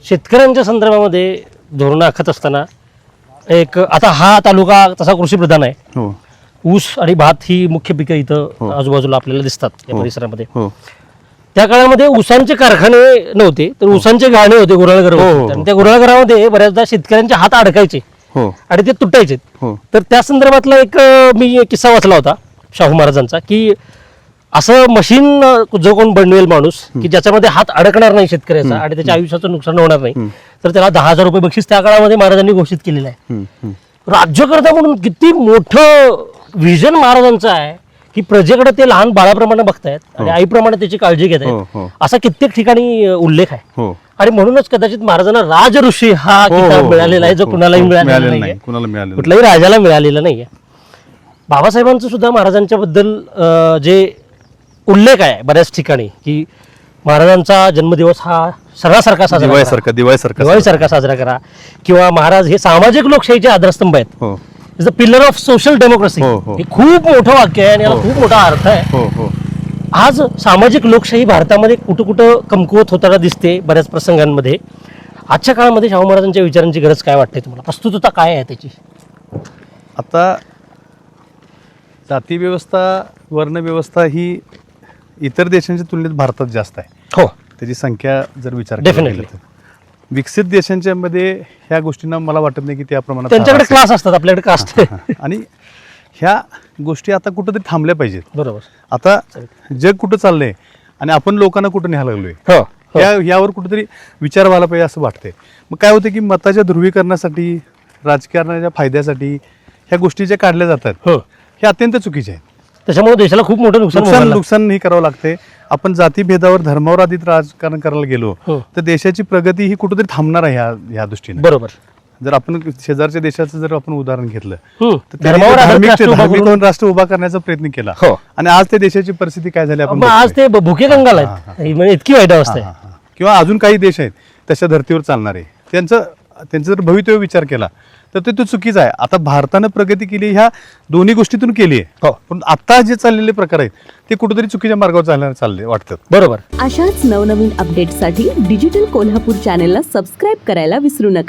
शेतकऱ्यांच्या संदर्भामध्ये धोरणं आखत असताना एक आता हा तालुका तसा कृषीप्रधान आहे. हो ऊस आणि भात ही मुख्य पिकं इथं हो. आजूबाजूला आपल्याला दिसतात या हो. परिसरामध्ये. हो त्या काळामध्ये ऊसांचे कारखाने नव्हते तर ऊसांचे घाणे होते, गुऱ्हाळघर हो, होते. हो, आणि हो. त्या गुऱ्हाळघरामध्ये बऱ्याचदा शेतकऱ्यांचे हात अडकायचे हो आणि ते तुटायचे. हो तर त्या संदर्भातला मी एक किस्सा वाचला होता शाहू महाराजांचा, की असं मशीन जो कोण बनवेल माणूस की ज्याच्यामध्ये हात अडकणार नाही शेतकऱ्याचा आणि त्याच्या आयुष्याचं नुकसान होणार नाही तर त्याला 10,000 रुपये बक्षीस त्या काळामध्ये महाराजांनी घोषित केलेलं आहे. राज्यकर्ता म्हणून किती मोठं व्हिजन महाराजांचं आहे की प्रजेकडे ते लहान बाळाप्रमाणे बघतायत आणि आईप्रमाणे त्याची काळजी घेत हो, आहेत, हो. असा कित्येक ठिकाणी उल्लेख आहे. हो आणि म्हणूनच कदाचित महाराजांना राजऋषी हा हो, किताब हो, मिळालेला आहे जो हो, कुणालाही हो, मिळालेला मिळालेलं नाहीये, नाही, कुणाला मिळालेलं कुठल्याही राजाला मिळालेला नाहीये. बाबासाहेबांचं सुद्धा महाराजांच्या बद्दल जे उल्लेख आहे बऱ्याच ठिकाणी की महाराजांचा जन्मदिवस हा सणासारखा साजरा करा, दिवाळीसारखा साजरा करा, किंवा महाराज हे सामाजिक लोकशाहीचे आधारस्तंभ आहेत. हो is the pillar of social democracy. हो, हो. हे खूप मोठं वाक्य आहे आणि याला हो. खूप मोठा अर्थ आहे. हो हो आज सामाजिक लोकशाही भारतामध्ये कुठं कुठं कमकुवत होताना दिसते बऱ्याच प्रसंगांमध्ये. आजच्या काळामध्ये शाहू महाराजांच्या विचारांची गरज काय वाटते तुम्हाला? प्रस्तुतता काय आहे त्याची? आता जाती व्यवस्था वर्ण व्यवस्था ही इतर देशांच्या तुलनेत भारतात जास्त आहे. हो, त्याची संख्या जर विचार केला Definitely. गेला तर. विकसित देशांच्या मध्ये ह्या गोष्टींना मला वाटत नाही की त्या प्रमाणात त्यांच्याकडे क्लास असतात, आपल्याकडे कास्ट. आणि ह्या गोष्टी आता कुठंतरी थांबल्या पाहिजेत. बरोबर. आता जग कुठं चाललंय आणि आपण लोकांना कुठं न्यायला लागलोय हो हो. यावर कुठेतरी विचार व्हायला पाहिजे असं वाटतंय. मग काय होतं की मताच्या ध्रुवीकरणासाठी राजकारणाच्या फायद्यासाठी ह्या गोष्टी ज्या काढल्या जातात हो. हे अत्यंत चुकीचे आहेत. त्याच्यामुळे देशाला खूप मोठं नुकसान नुकसान व्हायला लागलं. नुकसान हे करावं लागतंय. आपण जातीभेदावर धर्मावर आधीच राजकारण करायला गेलो हो. तर देशाची प्रगती ही कुठेतरी थांबणार आहे ह्या दृष्टीने. बरोबर. जर आपण शेजारच्या देशाचं जर आपण उदाहरण घेतलं हम्म. तर त्यांनी धर्मावर आधारित राष्ट्र उभं धार्मिक करून- राष्ट्र उभा करण्याचा प्रयत्न केला हो. आणि आज त्या देशाची परिस्थिती काय झाली आपण मग आज बघतोय. ते भुके कंगाल आहेत, म्हणजे इतकी वाईट अवस्था आहे. हा. किंवा अजून काही देश आहेत तशा धर्तीवर चालणारे त्यांचं जर भवितव्य विचार केला तर तो चुकीचा आहे. आता भारतानं प्रगती केली ह्या दोन्ही गोष्टीतून केली आहे. हो. पण आता जे चाललेले प्रकार आहेत ते कुठेतरी चुकीच्या मार्गावर चालले वाटतात. बरोबर. अशाच नवनवीन अपडेट्ससाठी डिजिटल कोल्हापूर चॅनेलला सबस्क्राईब करायला विसरू नका.